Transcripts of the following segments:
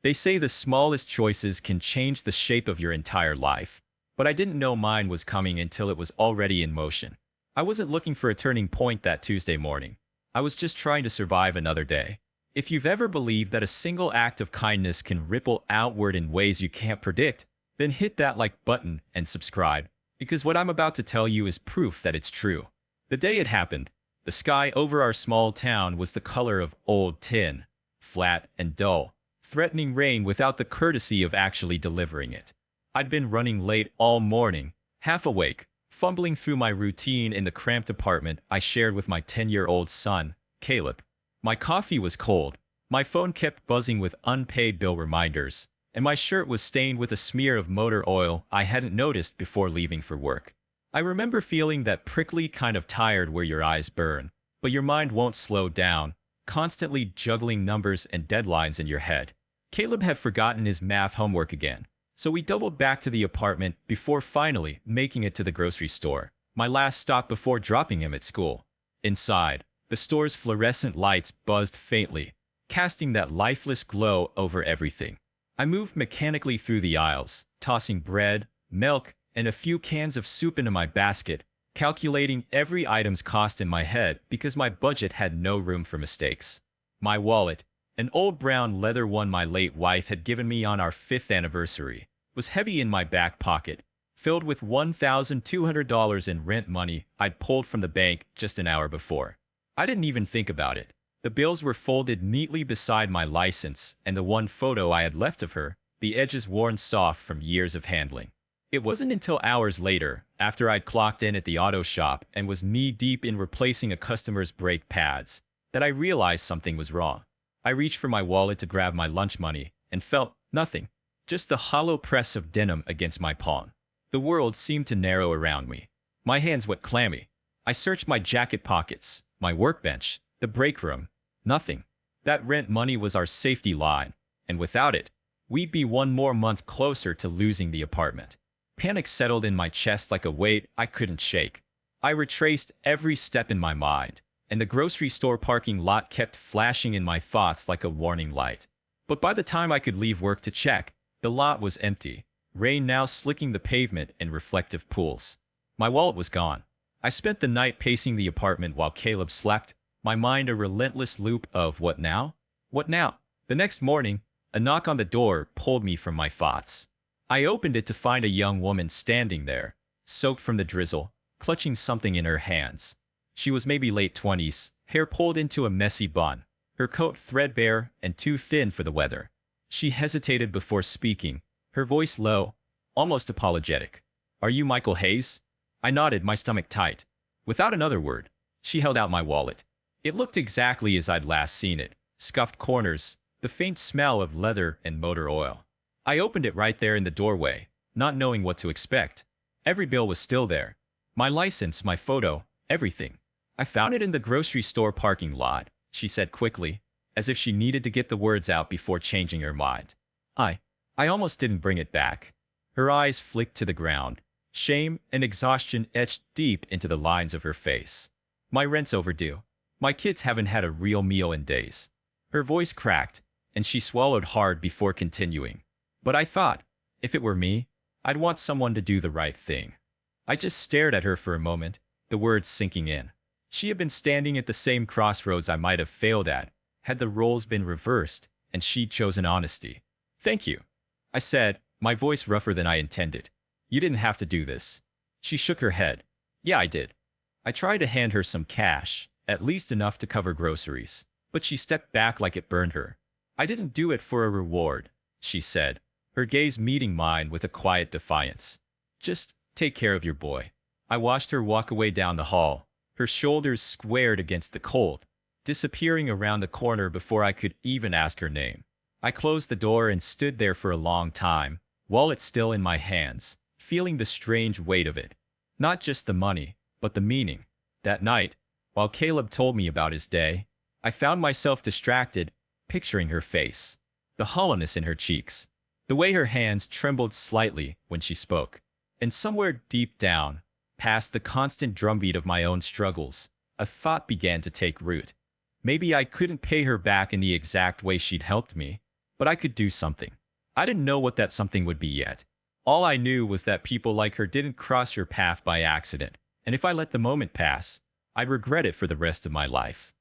They say the smallest choices can change the shape of your entire life. But I didn't know mine was coming until it was already in motion. I wasn't looking for a turning point that Tuesday morning. I was just trying to survive another day. If you've ever believed that a single act of kindness can ripple outward in ways you can't predict, then hit that like button and subscribe, because what I'm about to tell you is proof that it's true. The day it happened, the sky over our small town was the color of old tin, flat and dull, threatening rain without the courtesy of actually delivering it. I'd been running late all morning, half awake, fumbling through my routine in the cramped apartment I shared with my 10-year-old son, Caleb. My coffee was cold, my phone kept buzzing with unpaid bill reminders, and my shirt was stained with a smear of motor oil I hadn't noticed before leaving for work. I remember feeling that prickly kind of tired where your eyes burn, but your mind won't slow down, constantly juggling numbers and deadlines in your head. Caleb had forgotten his math homework again, so we doubled back to the apartment before finally making it to the grocery store, my last stop before dropping him at school. Inside, the store's fluorescent lights buzzed faintly, casting that lifeless glow over everything. I moved mechanically through the aisles, tossing bread, milk, and a few cans of soup into my basket, calculating every item's cost in my head because my budget had no room for mistakes. My wallet, an old brown leather one my late wife had given me on our 5th anniversary, was heavy in my back pocket, filled with $1,200 in rent money I'd pulled from the bank just an hour before. I didn't even think about it. The bills were folded neatly beside my license and the one photo I had left of her, the edges worn soft from years of handling. It wasn't until hours later, after I'd clocked in at the auto shop and was knee-deep in replacing a customer's brake pads, that I realized something was wrong. I reached for my wallet to grab my lunch money and felt nothing, just the hollow press of denim against my palm. The world seemed to narrow around me. My hands went clammy. I searched my jacket pockets, my workbench, the break room. Nothing. That rent money was our safety line, and without it, we'd be one more month closer to losing the apartment. Panic settled in my chest like a weight I couldn't shake. I retraced every step in my mind, and the grocery store parking lot kept flashing in my thoughts like a warning light. But by the time I could leave work to check, the lot was empty, rain now slicking the pavement in reflective pools. My wallet was gone. I spent the night pacing the apartment while Caleb slept, my mind a relentless loop of what now? What now? The next morning, a knock on the door pulled me from my thoughts. I opened it to find a young woman standing there, soaked from the drizzle, clutching something in her hands. She was maybe late 20s, hair pulled into a messy bun, her coat threadbare and too thin for the weather. She hesitated before speaking, her voice low, almost apologetic. "Are you Michael Hayes?" I nodded, my stomach tight. Without another word, she held out my wallet. It looked exactly as I'd last seen it, scuffed corners, the faint smell of leather and motor oil. I opened it right there in the doorway, not knowing what to expect. Every bill was still there. My license, my photo, everything. "I found it in the grocery store parking lot," she said quickly, as if she needed to get the words out before changing her mind. I almost didn't bring it back. Her eyes flicked to the ground. Shame and exhaustion etched deep into the lines of her face. "My rent's overdue. My kids haven't had a real meal in days." Her voice cracked, and she swallowed hard before continuing. "But I thought, if it were me, I'd want someone to do the right thing." I just stared at her for a moment, the words sinking in. She had been standing at the same crossroads I might have failed at, had the roles been reversed, and she'd chosen honesty. "Thank you," I said, my voice rougher than I intended. "You didn't have to do this." She shook her head. "Yeah, I did." I tried to hand her some cash, at least enough to cover groceries, but she stepped back like it burned her. "I didn't do it for a reward," she said, her gaze meeting mine with a quiet defiance. "Just take care of your boy." I watched her walk away down the hall, her shoulders squared against the cold, disappearing around the corner before I could even ask her name. I closed the door and stood there for a long time, wallet still in my hands, feeling the strange weight of it. Not just the money, but the meaning. That night, while Caleb told me about his day, I found myself distracted, picturing her face, the hollowness in her cheeks, the way her hands trembled slightly when she spoke. And somewhere deep down, past the constant drumbeat of my own struggles, a thought began to take root. Maybe I couldn't pay her back in the exact way she'd helped me, but I could do something. I didn't know what that something would be yet. All I knew was that people like her didn't cross her path by accident, and if I let the moment pass, I'd regret it for the rest of my life.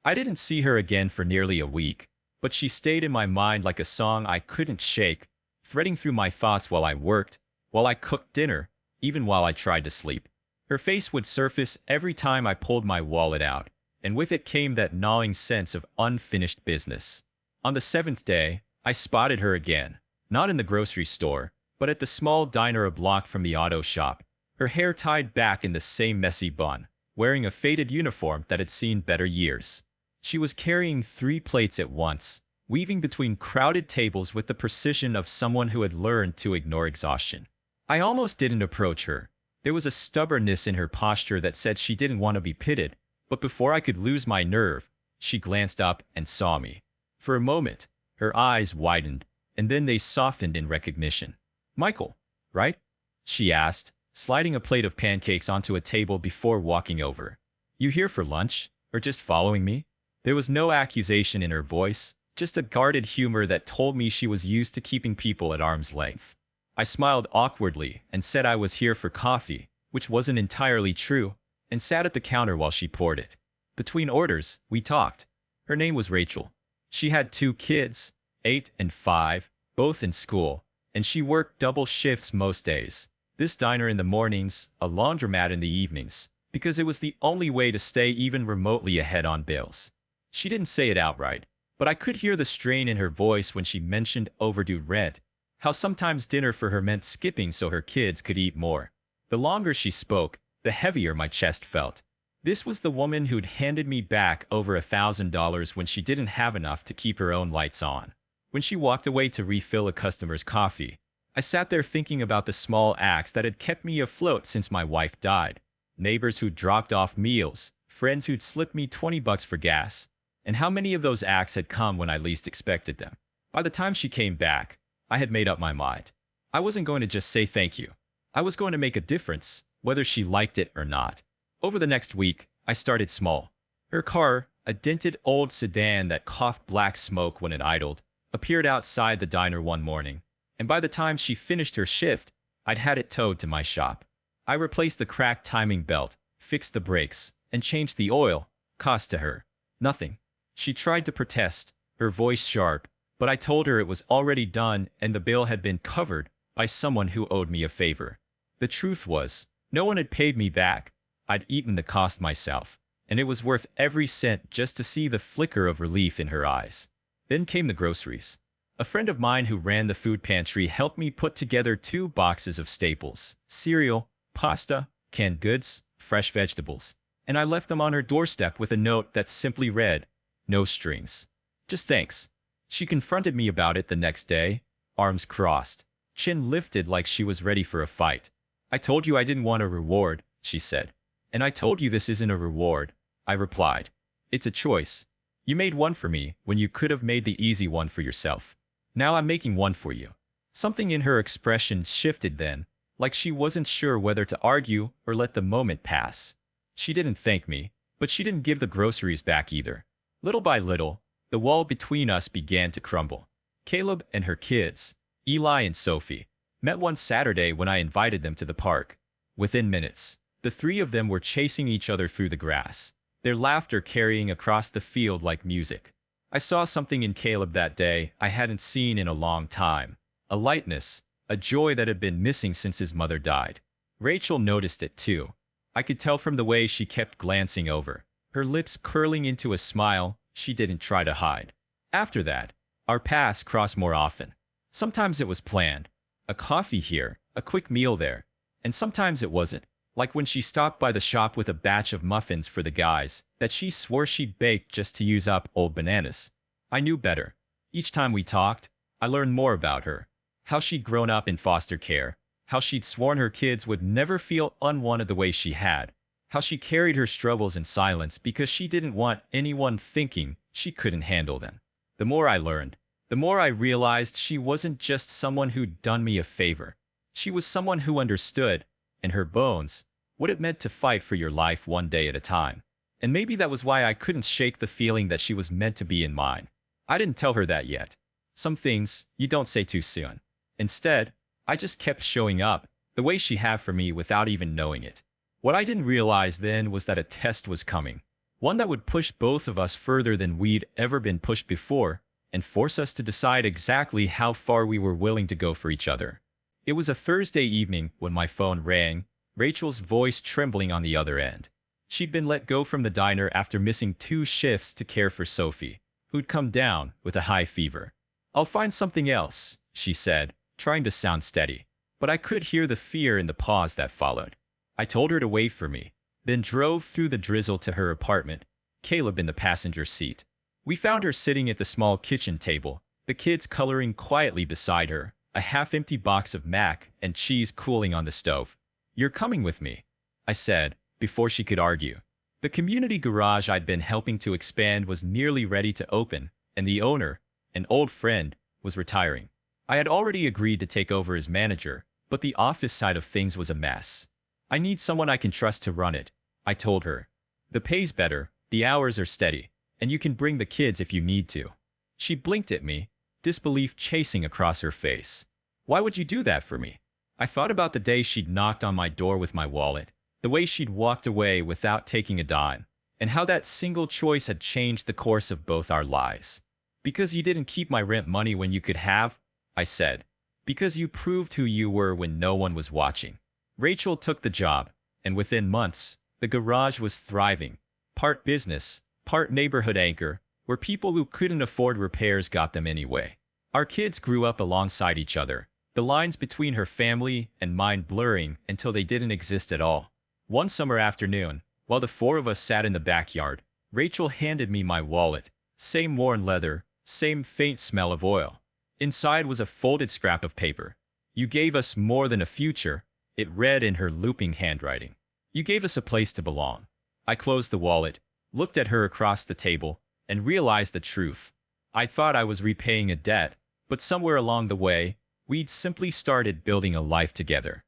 I didn't see her again for nearly a week, but she stayed in my mind like a song I couldn't shake, threading through my thoughts while I worked, while I cooked dinner, even while I tried to sleep. Her face would surface every time I pulled my wallet out, and with it came that gnawing sense of unfinished business. On the seventh day, I spotted her again, not in the grocery store, but at the small diner a block from the auto shop, her hair tied back in the same messy bun, wearing a faded uniform that had seen better years. She was carrying 3 plates at once, weaving between crowded tables with the precision of someone who had learned to ignore exhaustion. I almost didn't approach her. There was a stubbornness in her posture that said she didn't want to be pitted, but before I could lose my nerve, she glanced up and saw me. For a moment, her eyes widened, and then they softened in recognition. "Michael, right?" she asked, sliding a plate of pancakes onto a table before walking over. "You here for lunch, or just following me?" There was no accusation in her voice, just a guarded humor that told me she was used to keeping people at arm's length. I smiled awkwardly and said I was here for coffee, which wasn't entirely true, and sat at the counter while she poured it. Between orders, we talked. Her name was Rachel. She had 2 kids, 8 and 5, both in school, and she worked double shifts most days. This diner in the mornings, a laundromat in the evenings, because it was the only way to stay even remotely ahead on bills. She didn't say it outright, but I could hear the strain in her voice when she mentioned overdue rent, how sometimes dinner for her meant skipping so her kids could eat more. The longer she spoke, the heavier my chest felt. This was the woman who'd handed me back over $1,000 when she didn't have enough to keep her own lights on. When she walked away to refill a customer's coffee, I sat there thinking about the small acts that had kept me afloat since my wife died. Neighbors who'd dropped off meals, friends who'd slipped me $20 for gas, and how many of those acts had come when I least expected them. By the time she came back, I had made up my mind. I wasn't going to just say thank you. I was going to make a difference, whether she liked it or not. Over the next week, I started small. Her car, a dented old sedan that coughed black smoke when it idled, appeared outside the diner one morning, and by the time she finished her shift, I'd had it towed to my shop. I replaced the cracked timing belt, fixed the brakes, and changed the oil. Cost to her nothing. She tried to protest, her voice sharp, but I told her it was already done and the bill had been covered by someone who owed me a favor. The truth was, no one had paid me back. I'd eaten the cost myself, and it was worth every cent just to see the flicker of relief in her eyes. Then came the groceries. A friend of mine who ran the food pantry helped me put together 2 boxes of staples, cereal, pasta, canned goods, fresh vegetables, and I left them on her doorstep with a note that simply read, "No strings. Just thanks." She confronted me about it the next day, arms crossed, chin lifted like she was ready for a fight. "I told you I didn't want a reward," she said. "And I told you this isn't a reward," I replied. "It's a choice. You made one for me when you could have made the easy one for yourself. Now I'm making one for you." Something in her expression shifted then, like she wasn't sure whether to argue or let the moment pass. She didn't thank me, but she didn't give the groceries back either. Little by little, the wall between us began to crumble. Caleb and her kids, Eli and Sophie, met one Saturday when I invited them to the park. Within minutes, the 3 of them were chasing each other through the grass, their laughter carrying across the field like music. I saw something in Caleb that day I hadn't seen in a long time, a lightness, a joy that had been missing since his mother died. Rachel noticed it too. I could tell from the way she kept glancing over, her lips curling into a smile she didn't try to hide. After that, our paths crossed more often. Sometimes it was planned, a coffee here, a quick meal there, and sometimes it wasn't, like when she stopped by the shop with a batch of muffins for the guys that she swore she'd baked just to use up old bananas. I knew better. Each time we talked, I learned more about her, how she'd grown up in foster care, how she'd sworn her kids would never feel unwanted the way she had, how she carried her struggles in silence because she didn't want anyone thinking she couldn't handle them. The more I learned, the more I realized she wasn't just someone who'd done me a favor. She was someone who understood, in her bones, what it meant to fight for your life one day at a time. And maybe that was why I couldn't shake the feeling that she was meant to be in mine. I didn't tell her that yet. Some things you don't say too soon. Instead, I just kept showing up, the way she had for me without even knowing it. What I didn't realize then was that a test was coming. One that would push both of us further than we'd ever been pushed before, and force us to decide exactly how far we were willing to go for each other. It was a Thursday evening when my phone rang, Rachel's voice trembling on the other end. She'd been let go from the diner after missing 2 shifts to care for Sophie, who'd come down with a high fever. "I'll find something else," she said, trying to sound steady. But I could hear the fear in the pause that followed. I told her to wait for me, then drove through the drizzle to her apartment, Caleb in the passenger seat. We found her sitting at the small kitchen table, the kids coloring quietly beside her, a half-empty box of mac and cheese cooling on the stove. "You're coming with me," I said, before she could argue. The community garage I'd been helping to expand was nearly ready to open, and the owner, an old friend, was retiring. I had already agreed to take over as manager, but the office side of things was a mess. "I need someone I can trust to run it," I told her. "The pay's better, the hours are steady, and you can bring the kids if you need to." She blinked at me, disbelief chasing across her face. "Why would you do that for me?" I thought about the day she'd knocked on my door with my wallet, the way she'd walked away without taking a dime, and how that single choice had changed the course of both our lives. "Because you didn't keep my rent money when you could have," I said. "Because you proved who you were when no one was watching." Rachel took the job, and within months, the garage was thriving. Part business, part neighborhood anchor, where people who couldn't afford repairs got them anyway. Our kids grew up alongside each other, the lines between her family and mine blurring until they didn't exist at all. One summer afternoon, while the 4 of us sat in the backyard, Rachel handed me my wallet. Same worn leather, same faint smell of oil. Inside was a folded scrap of paper. "You gave us more than a future," it read in her looping handwriting. "You gave us a place to belong." I closed the wallet, looked at her across the table, and realized the truth. I thought I was repaying a debt, but somewhere along the way, we'd simply started building a life together.